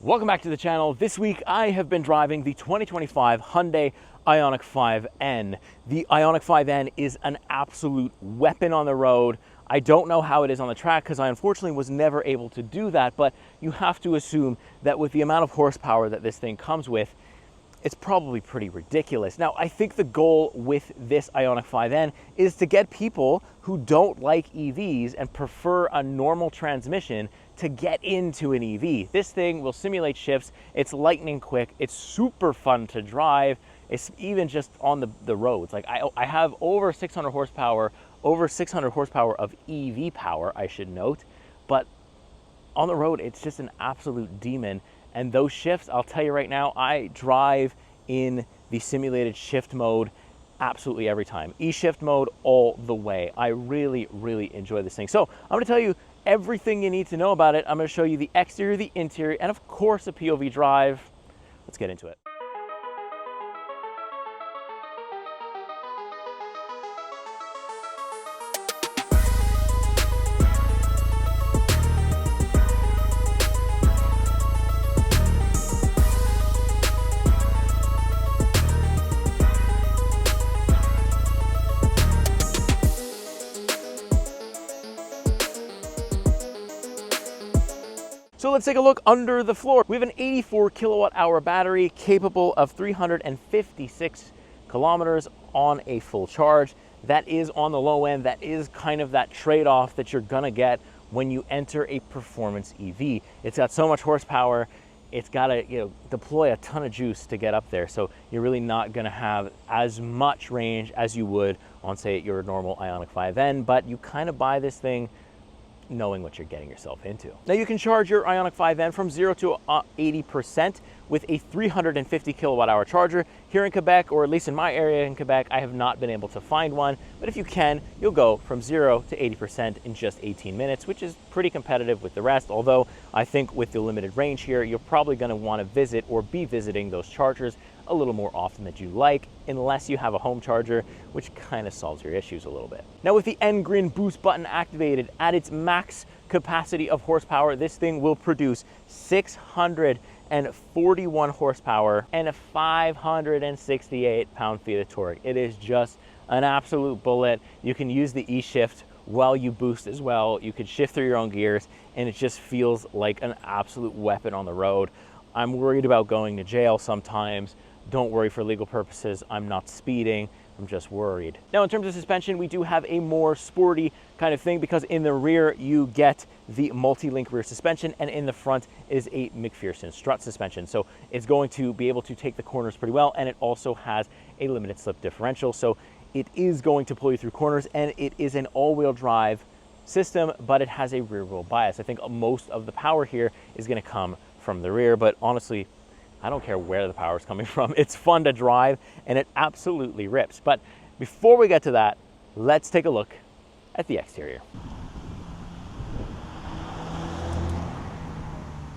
Welcome back to the channel. This week I have been driving the 2025 Hyundai IONIQ 5N. The IONIQ 5N is an absolute weapon on the road. I don't know how it is on the track because I unfortunately was never able to do that, but you have to assume that with the amount of horsepower that this thing comes with, it's probably pretty ridiculous. Now, I think the goal with this IONIQ 5N is to get people who don't like EVs and prefer a normal transmission to get into an EV. This thing will simulate shifts, it's lightning quick, it's super fun to drive, it's even just on the roads. Like I have over 600 horsepower of EV power, I should note, but on the road, it's just an absolute demon. And those shifts, I'll tell you right now, I drive in the simulated shift mode absolutely every time. E-shift mode all the way. I really, really enjoy this thing. So I'm gonna tell you everything you need to know about it. I'm gonna show you the exterior, the interior, and of course a POV drive. Let's get into it. So let's take a look under the floor. We have an 84 kilowatt hour battery capable of 356 kilometers on a full charge. That is on the low end. That is kind of that trade-off that you're gonna get when you enter a performance EV. It's got so much horsepower, it's gotta deploy a ton of juice to get up there. So you're really not gonna have as much range as you would on, say, your normal IONIQ 5N, but you kind of buy this thing knowing what you're getting yourself into. Now you can charge your IONIQ 5N from 0 to 80% with a 350 kilowatt hour charger. Here in Quebec, or at least in my area in Quebec, I have not been able to find one, but if you can, you'll go from 0 to 80% in just 18 minutes, which is pretty competitive with the rest. Although I think with the limited range here, you're probably gonna wanna visit or be visiting those chargers a little more often than you like, unless you have a home charger, which kind of solves your issues a little bit. Now with the N green boost button activated at its max capacity of horsepower, this thing will produce 641 horsepower and a 568 pound-feet of torque. It is just an absolute bullet. You can use the E-shift while you boost as well. You can shift through your own gears, and it just feels like an absolute weapon on the road. I'm worried about going to jail sometimes. Don't worry, for legal purposes, I'm not speeding, I'm just worried. Now in terms of suspension, we do have a more sporty kind of thing because in the rear you get the multi-link rear suspension, and in the front is a McPherson strut suspension. So it's going to be able to take the corners pretty well, and it also has a limited slip differential. So it is going to pull you through corners, and it is an all-wheel drive system, but it has a rear wheel bias. I think most of the power here is gonna come from the rear, but honestly, I don't care where the power is coming from. It's fun to drive, and it absolutely rips. But before we get to that, let's take a look at the exterior.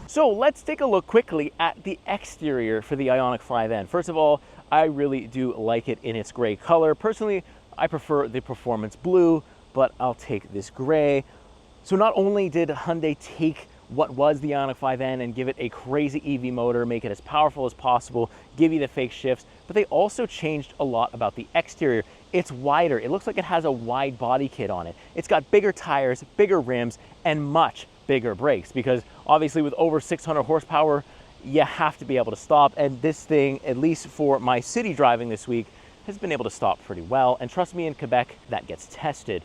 So let's take a look quickly at the exterior for the IONIQ 5N. First of all, I really do like it in its gray color. Personally, I prefer the performance blue, but I'll take this gray. So not only did Hyundai take what was the IONIQ 5N and give it a crazy EV motor, make it as powerful as possible, give you the fake shifts, but they also changed a lot about the exterior. It's wider. It looks like it has a wide body kit on it. It's got bigger tires, bigger rims, and much bigger brakes, because obviously with over 600 horsepower, you have to be able to stop. And this thing, at least for my city driving this week, has been able to stop pretty well. And trust me, in Quebec, that gets tested.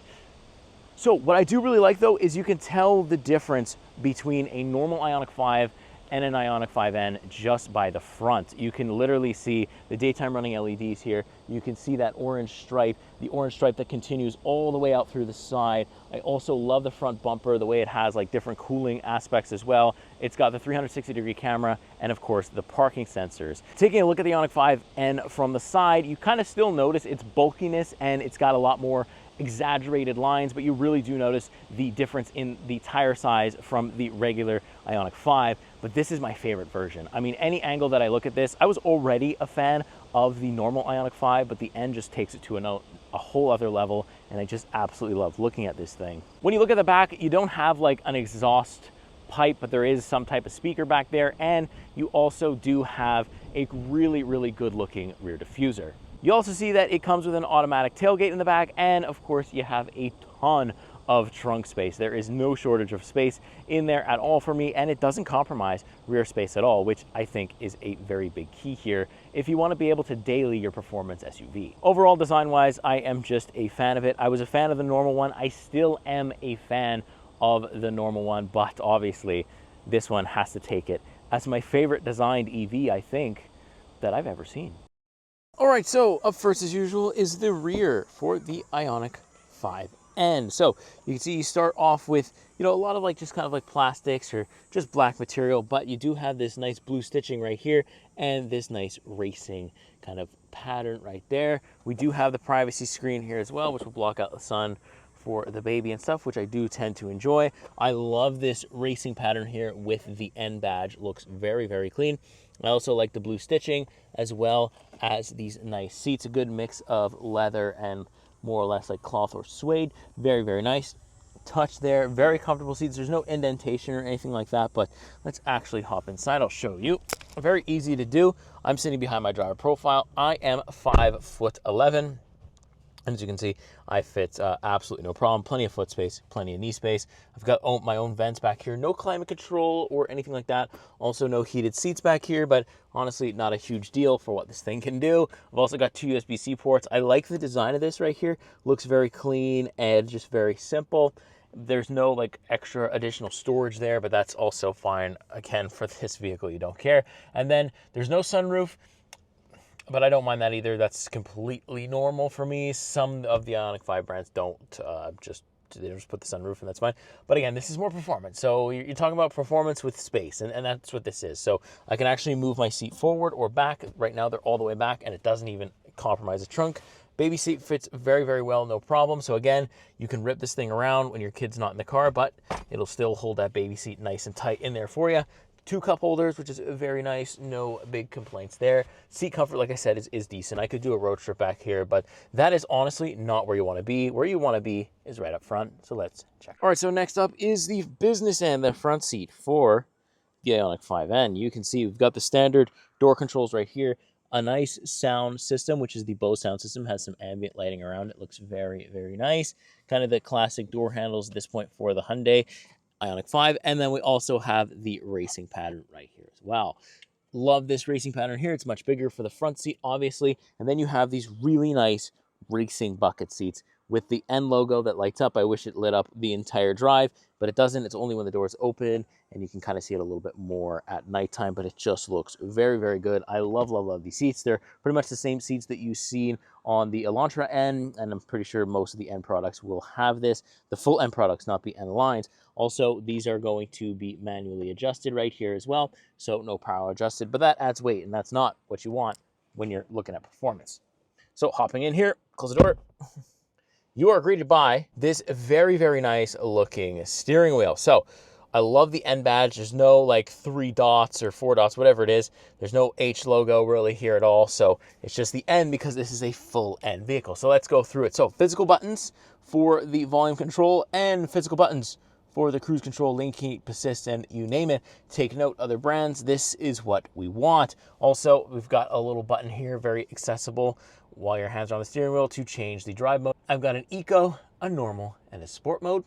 So what I do really like though is you can tell the difference between a normal IONIQ 5 and an IONIQ 5N just by the front. You can literally see the daytime running LEDs here. You can see that orange stripe, the orange stripe that continues all the way out through the side. I also love the front bumper, the way it has like different cooling aspects as well. It's got the 360-degree camera and of course the parking sensors. Taking a look at the IONIQ 5N from the side, you kind of still notice its bulkiness, and it's got a lot more exaggerated lines, but you really do notice the difference in the tire size from the regular IONIQ 5. But this is my favorite version. I mean, any angle that I look at this, I was already a fan of the normal IONIQ 5, but the N just takes it to a whole other level, and I just absolutely love looking at this thing. When you look at the back, you don't have like an exhaust pipe, but there is some type of speaker back there, and you also do have a really, really good looking rear diffuser. You also see that it comes with an automatic tailgate in the back, and of course you have a ton of trunk space. There is no shortage of space in there at all for me, and it doesn't compromise rear space at all, which I think is a very big key here if you want to be able to daily your performance SUV. Overall, design-wise, I am just a fan of it. I was a fan of the normal one. I still am a fan of the normal one, but obviously this one has to take it as my favorite designed EV, I think, that I've ever seen. All right, so up first as usual is the rear for the IONIQ 5N. So you can see you start off with, a lot of just kind of like plastics or just black material, but you do have this nice blue stitching right here and this nice racing kind of pattern right there. We do have the privacy screen here as well, which will block out the sun for the baby and stuff, which I do tend to enjoy. I love this racing pattern here with the N badge. Looks very, very clean. I also like the blue stitching as well as these nice seats. A good mix of leather and more or less like cloth or suede. Very, very nice touch there. Very comfortable seats. There's no indentation or anything like that, but let's actually hop inside. I'll show you. Very easy to do. I'm sitting behind my driver profile. I am 5'11". And as you can see, I fit absolutely no problem. Plenty of foot space, plenty of knee space. I've got my own vents back here. No climate control or anything like that. Also no heated seats back here, but honestly, not a huge deal for what this thing can do. I've also got 2 USB-C ports. I like the design of this right here. Looks very clean and just very simple. There's no extra additional storage there, but that's also fine. Again, for this vehicle, you don't care. And then there's no sunroof, but I don't mind that either. That's completely normal for me. Some of the IONIQ 5 brands don't, they just put the sunroof and that's fine. But again, this is more performance. So you're talking about performance with space, and that's what this is. So I can actually move my seat forward or back. Right now they're all the way back and it doesn't even compromise the trunk. Baby seat fits very, very well, no problem. So again, you can rip this thing around when your kid's not in the car, but it'll still hold that baby seat nice and tight in there for you. 2 cup holders, which is very nice. No big complaints there. Seat comfort, like I said, is decent. I could do a road trip back here, but that is honestly not where you want to be. Where you want to be is right up front. So let's check. All right, so next up is the business end, the front seat for the IONIQ 5N. You can see we've got the standard door controls right here. A nice sound system, which is the Bose sound system, has some ambient lighting around it. Looks very, very nice. Kind of the classic door handles at this point for the Hyundai IONIQ 5, and then we also have the racing pattern right here as well. Love this racing pattern here. It's much bigger for the front seat, obviously, and then you have these really nice racing bucket seats with the N logo that lights up. I wish it lit up the entire drive, but it doesn't. It's only when the doors open, and you can kind of see it a little bit more at nighttime, but it just looks very, very good. I love, love, love these seats. They're pretty much the same seats that you've seen on the Elantra N, and I'm pretty sure most of the N products will have this. The full N products, not the N lines. Also, these are going to be manually adjusted right here as well, so no power adjusted, but that adds weight, and that's not what you want when you're looking at performance. So hopping in here, close the door. You are greeted by this very, very nice looking steering wheel. So I love the N badge. There's no 3 dots or 4 dots, whatever it is. There's no H logo really here at all. So it's just the N because this is a full N vehicle. So let's go through it. So physical buttons for the volume control and physical buttons for the cruise control, lane keep, assist, and you name it. Take note, other brands, this is what we want. Also, we've got a little button here, very accessible while your hands are on the steering wheel to change the drive mode. I've got an eco, a normal, and a sport mode.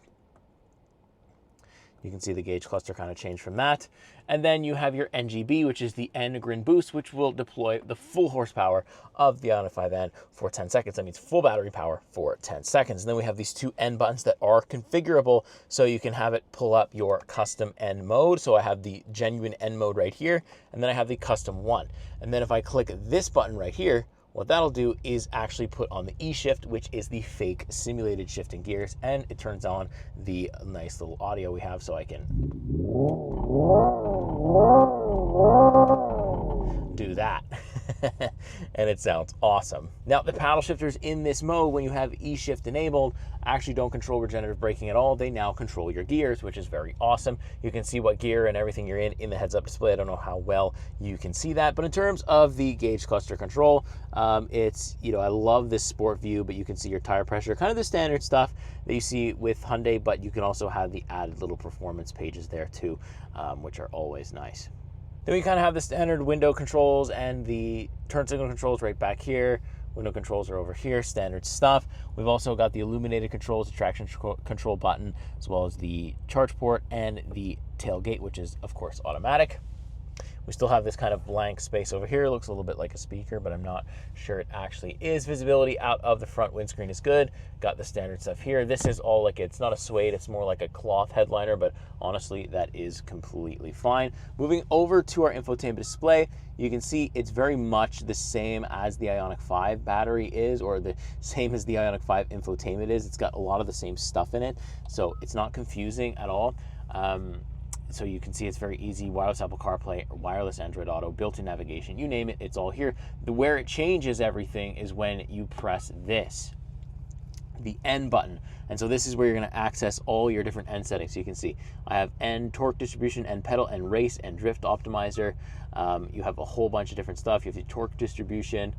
You can see the gauge cluster kind of change from that. And then you have your NGB, which is the N Grin Boost, which will deploy the full horsepower of the IONIQ 5N for 10 seconds. That means full battery power for 10 seconds. And then we have these 2 N buttons that are configurable, so you can have it pull up your custom N mode. So I have the genuine N mode right here, and then I have the custom one. And then if I click this button right here, what that'll do is actually put on the E-shift, which is the fake simulated shifting gears, and it turns on the nice little audio we have, so I can do that. and it sounds awesome. Now, the paddle shifters in this mode, when you have E-shift enabled, actually don't control regenerative braking at all. They now control your gears, which is very awesome. You can see what gear and everything you're in the heads-up display. I don't know how well you can see that, but in terms of the gauge cluster control, it's, you know, I love this sport view, but you can see your tire pressure, kind of the standard stuff that you see with Hyundai, but you can also have the added little performance pages there too, which are always nice. Then we kind of have the standard window controls and the turn signal controls right back here. Window controls are over here, standard stuff. We've also got the illuminated controls, the traction control button, as well as the charge port and the tailgate, which is, of course, automatic. We still have this kind of blank space over here. It looks a little bit like a speaker, but I'm not sure it actually is. Visibility out of the front windscreen is good. Got the standard stuff here. This is all like, it's not a suede, it's more like a cloth headliner, but honestly, that is completely fine. Moving over to our infotainment display, you can see it's very much the same as the IONIQ 5 battery is, or the same as the IONIQ 5 infotainment is. It's got a lot of the same stuff in it, so it's not confusing at all. So you can see it's very easy, wireless Apple CarPlay, wireless Android Auto, built-in navigation, you name it, it's all here. Where it changes everything is when you press this, the N button. And so this is where you're gonna access all your different N settings. So you can see I have N torque distribution, N pedal, N race, and drift optimizer. You have a whole bunch of different stuff. You have the torque distribution,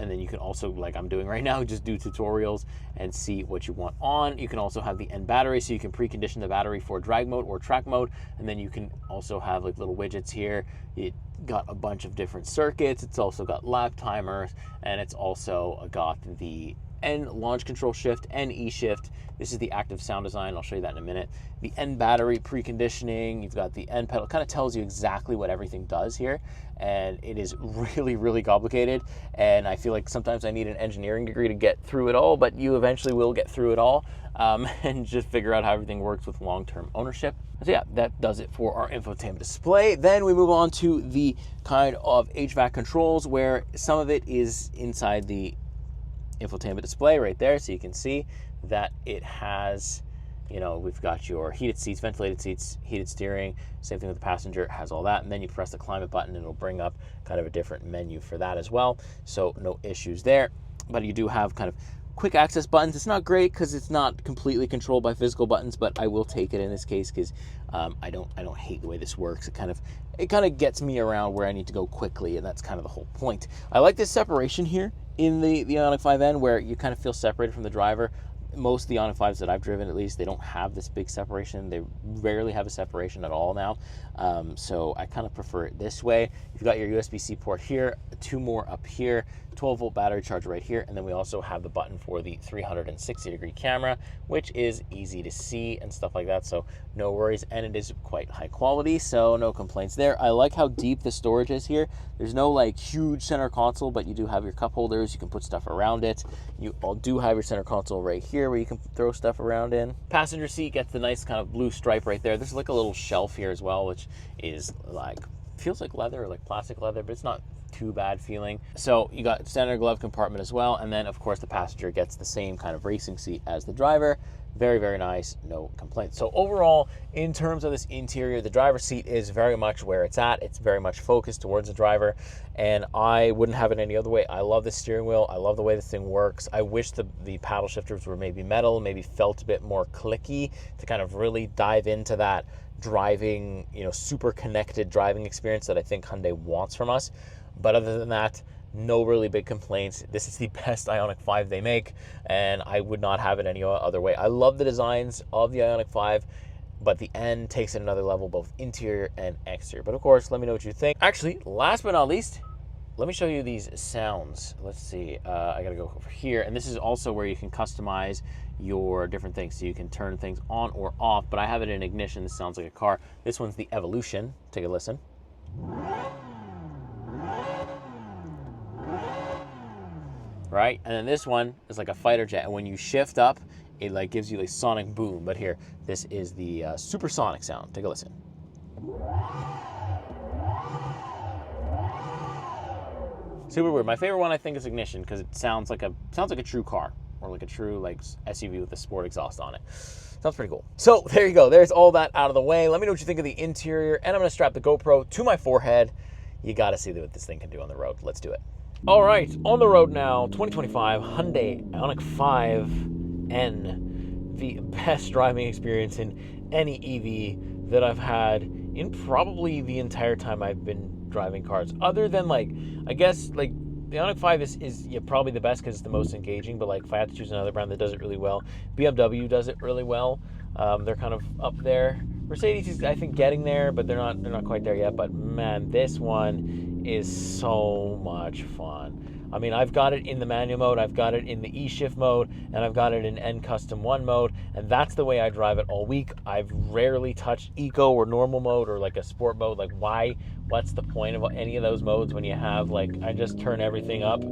and then you can also, like I'm doing right now, just do tutorials and see what you want on. You can also have the N battery, so you can precondition the battery for drag mode or track mode. And then you can also have like little widgets here. It got a bunch of different circuits. It's also got lap timers, and it's also got the N launch control shift, N E shift. This is the active sound design. I'll show you that in a minute. The N battery preconditioning. You've got the N pedal. Kind of tells you exactly what everything does here. And it is really, really complicated. And I feel like sometimes I need an engineering degree to get through it all, but you eventually will get through it all and just figure out how everything works with long-term ownership. So yeah, that does it for our infotainment display. Then we move on to the kind of HVAC controls, where some of it is inside the infotainment display right there. So you can see that it has, you know, we've got your heated seats, ventilated seats, heated steering, same thing with the passenger, it has all that. And then you press the climate button and it'll bring up kind of a different menu for that as well. So no issues there, but you do have kind of quick access buttons. It's not great because it's not completely controlled by physical buttons, but I will take it in this case because I don't hate the way this works. It kind of gets me around where I need to go quickly, and that's kind of the whole point. I like this separation here in the IONIQ 5N, where you kind of feel separated from the driver. Most of the IONIQ 5s that I've driven, at least, they don't have this big separation. They rarely have a separation at all now. So I kind of prefer it this way. You've got your USB-C port here, 2 more up here, 12-volt battery charger right here, and then we also have the button for the 360-degree camera, which is easy to see and stuff like that, so no worries, and it is quite high quality, so no complaints there. I like how deep the storage is here. There's no like huge center console, but you do have your cup holders. You can put stuff around it. You all do have your center console right here where you can throw stuff around in. Passenger seat gets the nice kind of blue stripe right there. There's like a little shelf here as well, which is like, feels like leather or like plastic leather, but it's not too bad feeling. So you got standard glove compartment as well, and then of course the passenger gets the same kind of racing seat as the driver. Very, very nice, no complaints. So overall, in terms of this interior, the driver's seat is very much where it's at. It's very much focused towards the driver, and I wouldn't have it any other way. I love the steering wheel. I love the way this thing works. I wish the paddle shifters were maybe metal, maybe felt a bit more clicky to kind of really dive into that driving, you know, super connected driving experience that I think Hyundai wants from us. But other than that, no really big complaints. This is the best IONIQ 5 they make, and I would not have it any other way. I love the designs of the IONIQ 5, but the N takes it another level, both interior and exterior. But of course, let me know what you think. Actually, last but not least, let me show you these sounds. Let's see, I gotta go over here, and this is also where you can customize your different things, so you can turn things on or off, but I have it in ignition. This sounds like a car. This one's the Evolution. Take a listen. Right, and then this one is like a fighter jet, and when you shift up, it like gives you a sonic boom. But here, this is the supersonic sound. Take a listen. Super weird. My favorite one, I think, is ignition, because it sounds like a true car, or like a true like SUV with a sport exhaust on it. Sounds pretty cool. So there you go. There's all that out of the way. Let me know what you think of the interior, and I'm going to strap the GoPro to my forehead. You got to see what this thing can do on the road. Let's do it. All right, on the road now, 2025 Hyundai IONIQ 5N, the best driving experience in any EV that I've had in probably the entire time I've been driving cars. Other than like, I guess like the IONIQ 5 is probably the best because it's the most engaging, but like if I had to choose another brand that does it really well, BMW does it really well. They're kind of up there. Mercedes is, I think, getting there, but they're not quite there yet. But man, this one is so much fun. I mean, I've got it in the manual mode, I've got it in the E-Shift mode, and I've got it in N Custom 1 mode, and that's the way I drive it all week. I've rarely touched Eco or normal mode or like a sport mode. Like, what's the point of any of those modes when you have, like, I just turn everything up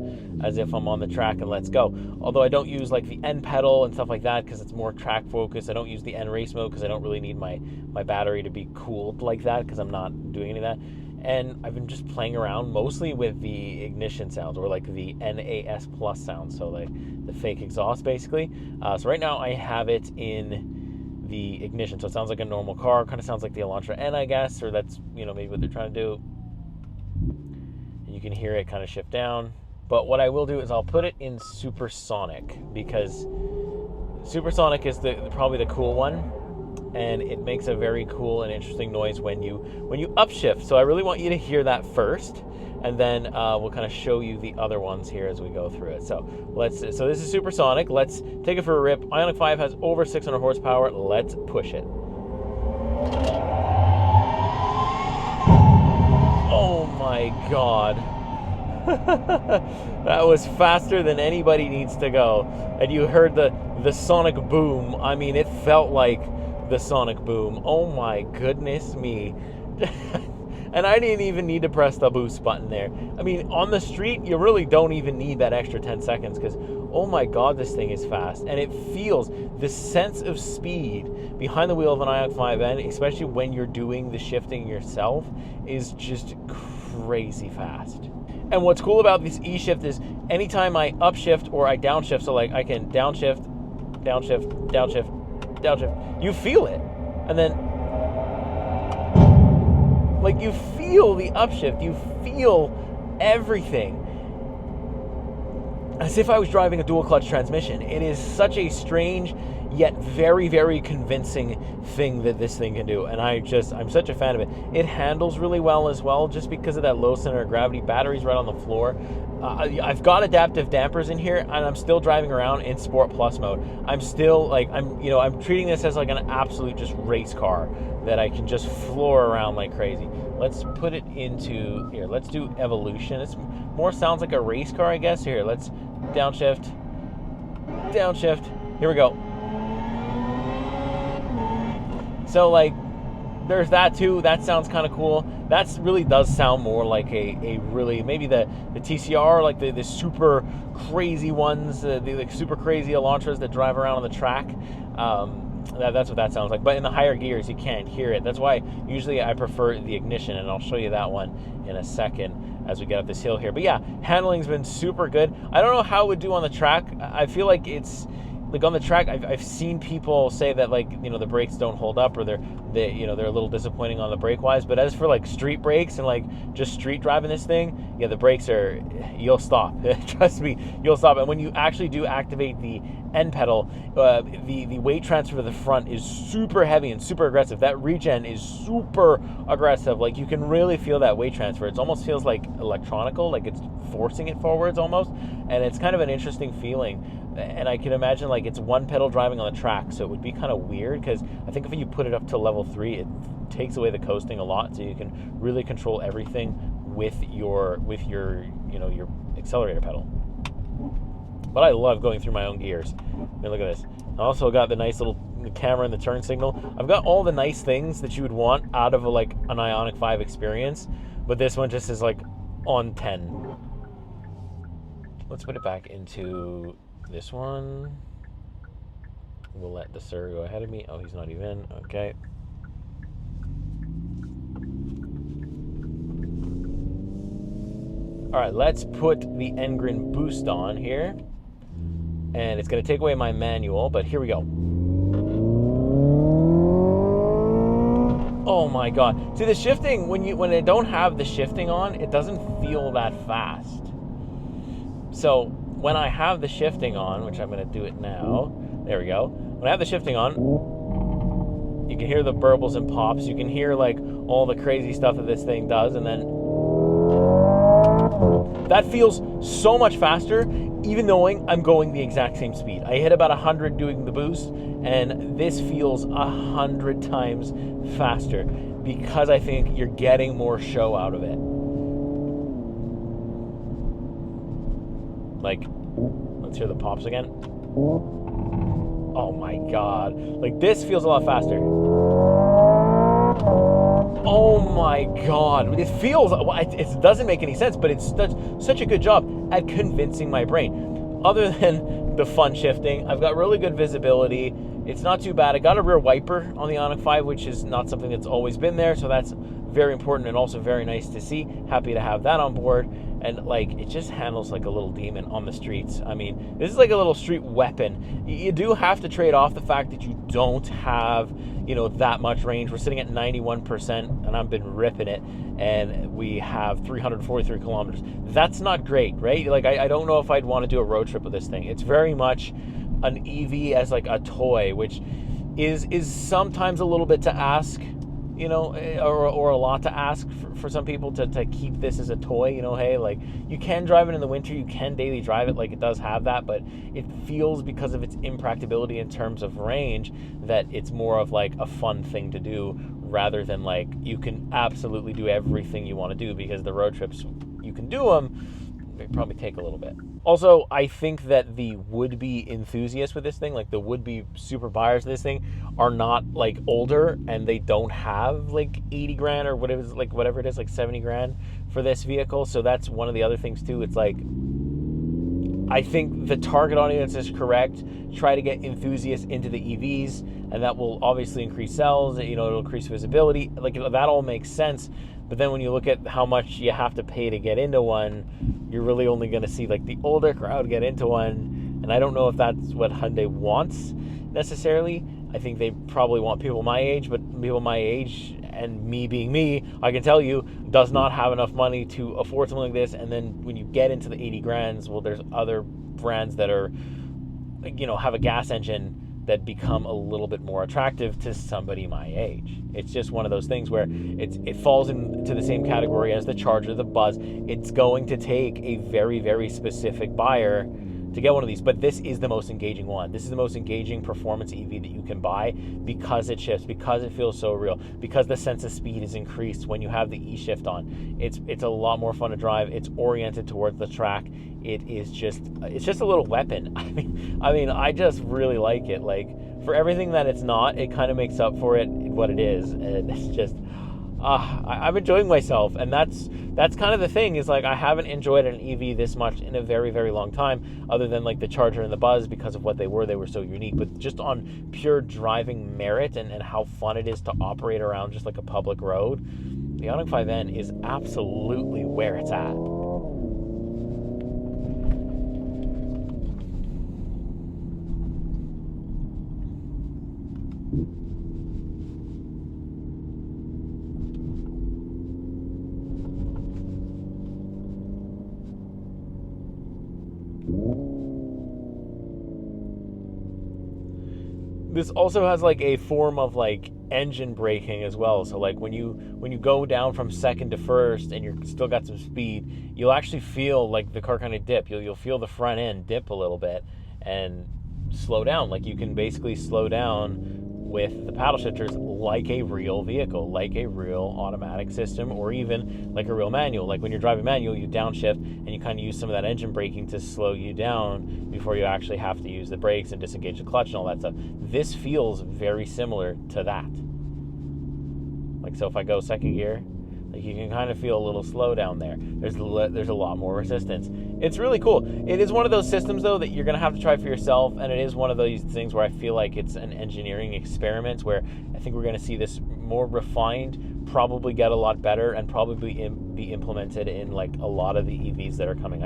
as if I'm on the track and let's go. Although I don't use like the N pedal and stuff like that because it's more track focused. I don't use the N race mode because I don't really need my battery to be cooled like that because I'm not doing any of that. And I've been just playing around mostly with the ignition sounds, or like the NAS plus sounds, so like the fake exhaust basically. So right now I have it in the ignition, so it sounds like a normal car, kind of sounds like the Elantra N, I guess, or that's, you know, maybe what they're trying to do. And you can hear it kind of shift down. But what I will do is I'll put it in supersonic, because supersonic is probably the cool one. And it makes a very cool and interesting noise when you upshift. So I really want you to hear that first, and then we'll kind of show you the other ones here as we go through it. So so this is supersonic. Let's take it for a rip. IONIQ 5 has over 600 horsepower. Let's push it. Oh my God. That was faster than anybody needs to go. And you heard the sonic boom. I mean, it felt like the sonic boom. Oh my goodness me. And I didn't even need to press the boost button there. I mean, on the street, you really don't even need that extra 10 seconds because, oh my God, this thing is fast. And it feels, the sense of speed behind the wheel of an IONIQ 5N, especially when you're doing the shifting yourself, is just crazy fast. And what's cool about this E-Shift is anytime I upshift or I downshift, so like I can downshift, downshift, downshift, downshift, you feel it. And then, like, you feel the upshift, you feel everything. As if I was driving a dual clutch transmission. It is such a strange yet very, very convincing thing that this thing can do, and I'm such a fan of it. It handles really well as well, just because of that low center of gravity. Battery's right on the floor. I've got adaptive dampers in here, and I'm still driving around in Sport Plus mode. I'm still like, I'm treating this as like an absolute just race car that I can just floor around like crazy. Let's put it into here. Let's do Evolution. It's more sounds like a race car, I guess. Here, let's downshift. Here we go. So like, there's that too. That sounds kind of cool. That really does sound more like a really, maybe the TCR, like the super crazy ones, the like super crazy Elantras that drive around on the track. That's what that sounds like. But in the higher gears, you can't hear it. That's why usually I prefer the ignition, and I'll show you that one in a second as we get up this hill here. But yeah, handling's been super good. I don't know how it would do on the track. I feel like it's like on the track, I've seen people say that, like, you know, the brakes don't hold up, or they're a little disappointing on the brake wise. But as for like street brakes and like just street driving this thing, yeah, the brakes are, you'll stop. Trust me, you'll stop. And when you actually do activate the N pedal, the weight transfer to the front is super heavy and super aggressive. That regen is super aggressive. Like, you can really feel that weight transfer. It almost feels like electronical, like it's forcing it forwards almost. And it's kind of an interesting feeling. And I can imagine, like, it's one pedal driving on the track, so it would be kind of weird, because I think if you put it up to level 3, it takes away the coasting a lot, so you can really control everything with your your accelerator pedal. But I love going through my own gears. I mean, look at this. I also got the nice little camera and the turn signal. I've got all the nice things that you would want out of an IONIQ 5 experience, but this one just is like on 10. Let's put it back into this one. We'll let the sir go ahead of me. Oh, he's not even. Okay. All right, let's put the Engrin boost on here. And it's going to take away my manual, but here we go. Oh my God. See, the shifting, when I don't have the shifting on, it doesn't feel that fast. So when I have the shifting on, which I'm going to do it now, there we go. When I have the shifting on, you can hear the burbles and pops. You can hear like all the crazy stuff that this thing does, and then that feels so much faster, even knowing I'm going the exact same speed. I hit about 100 doing the boost, and this feels 100 times faster because I think you're getting more show out of it. Like, let's hear the pops again. Oh my God. Like, this feels a lot faster. Oh my God. It feels, it doesn't make any sense, but it's such a good job at convincing my brain. Other than the fun shifting, I've got really good visibility. It's not too bad. I got a rear wiper on the IONIQ 5, which is not something that's always been there, so that's very important and also very nice to see. Happy to have that on board. And like, it just handles like a little demon on the streets. I mean, this is like a little street weapon. You do have to trade off the fact that you don't have, you know, that much range. We're sitting at 91%, and I've been ripping it, and we have 343 kilometers. That's not great, right? Like, I don't know if I'd want to do a road trip with this thing. It's very much an EV as like a toy, which is sometimes a little bit to ask, you know, or a lot to ask for some people to keep this as a toy. You know, hey, like, you can drive it in the winter, you can daily drive it, like, it does have that, but it feels, because of its impracticability in terms of range, that it's more of like a fun thing to do rather than like you can absolutely do everything you want to do, because the road trips, you can do them, they probably take a little bit. Also, I think that the would-be enthusiasts with this thing, like the would-be super buyers of this thing, are not like older, and they don't have like 80 grand or whatever it is, like 70 grand for this vehicle. So that's one of the other things too. It's like, I think the target audience is correct. Try to get enthusiasts into the EVs, and that will obviously increase sales. You know, it'll increase visibility. Like, that all makes sense. But then when you look at how much you have to pay to get into one, you're really only going to see like the older crowd get into one. And I don't know if that's what Hyundai wants necessarily. I think they probably want people my age, but people my age, and me being me, I can tell you, does not have enough money to afford something like this. And then when you get into the 80 grands, well, there's other brands that are, you know, have a gas engine that become a little bit more attractive to somebody my age. It's just one of those things where it falls into the same category as the Charger, the Buzz. It's going to take a very, very specific buyer to get one of these, but this is the most engaging one. This is the most engaging performance EV that you can buy, because it shifts, because it feels so real, because the sense of speed is increased when you have the E-Shift on. It's a lot more fun to drive. It's oriented towards the track. It's just a little weapon. I mean, I just really like it. Like, for everything that it's not, it kind of makes up for it what it is, and it's just, I'm enjoying myself. And that's kind of the thing, is like, I haven't enjoyed an EV this much in a very, very long time, other than like the Charger and the Buzz, because of what they were so unique. But just on pure driving merit and how fun it is to operate around just like a public road, the IONIQ 5N is absolutely where it's at. This also has like a form of like engine braking as well. So like when you go down from second to first and you're still got some speed, you'll actually feel like the car kind of dip. You'll feel the front end dip a little bit and slow down. Like, you can basically slow down with the paddle shifters like a real vehicle, like a real automatic system, or even like a real manual. Like when you're driving manual, you downshift and you kind of use some of that engine braking to slow you down before you actually have to use the brakes and disengage the clutch and all that stuff. This feels very similar to that. Like, so if I go second gear, like, you can kind of feel a little slowdown there. There's a lot more resistance. It's really cool. It is one of those systems, though, that you're going to have to try for yourself, and it is one of those things where I feel like it's an engineering experiment, where I think we're going to see this more refined probably get a lot better and probably be implemented in like a lot of the EVs that are coming.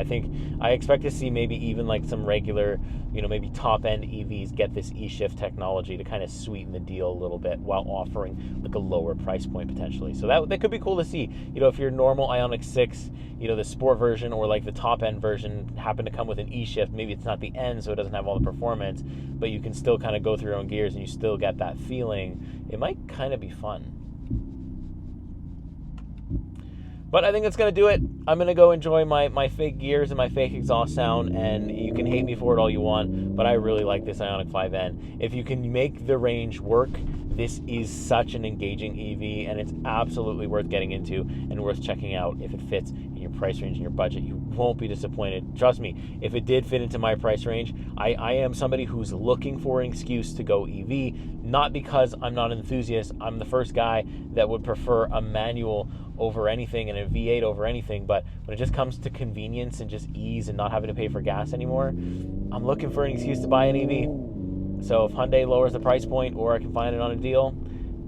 I expect to see maybe even like some regular, maybe top end EVs get this eShift technology to kind of sweeten the deal a little bit while offering like a lower price point potentially. So that could be cool to see. If your normal IONIQ 6, the sport version or like the top end version happen to come with an eShift, maybe it's not the end so it doesn't have all the performance, but you can still kind of go through your own gears and you still get that feeling. It might kind of be fun. But I think that's going to do it. I'm going to go enjoy my fake gears and my fake exhaust sound, and you can hate me for it all you want, but I really like this IONIQ 5N. If you can make the range work, this is such an engaging EV, and it's absolutely worth getting into and worth checking out if it fits in your price range and your budget. You won't be disappointed. Trust me, if it did fit into my price range, I am somebody who's looking for an excuse to go EV, not because I'm not an enthusiast. I'm the first guy that would prefer a manual over anything and a V8 over anything, but when it just comes to convenience and just ease and not having to pay for gas anymore, I'm looking for an excuse to buy an EV. So if Hyundai lowers the price point or I can find it on a deal,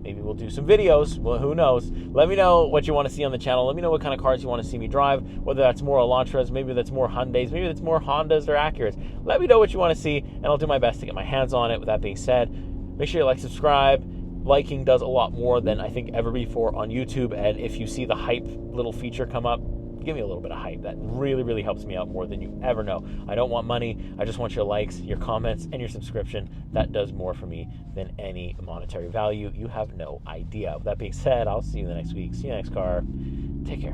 maybe we'll do some videos. Well, who knows? Let me know what you want to see on the channel. Let me know what kind of cars you want to see me drive, whether that's more Elantras, maybe that's more Hyundais, maybe that's more Hondas or Acuras. Let me know what you want to see, and I'll do my best to get my hands on it. With that being said, make sure you like, subscribe. Liking does a lot more than I think ever before on YouTube, and if you see the hype little feature come up, give me a little bit of hype. That really, really helps me out more than you ever know. I don't want money. I just want your likes, your comments, and your subscription. That does more for me than any monetary value. You have no idea. With that being said, I'll see you the next week. See you next car. Take care.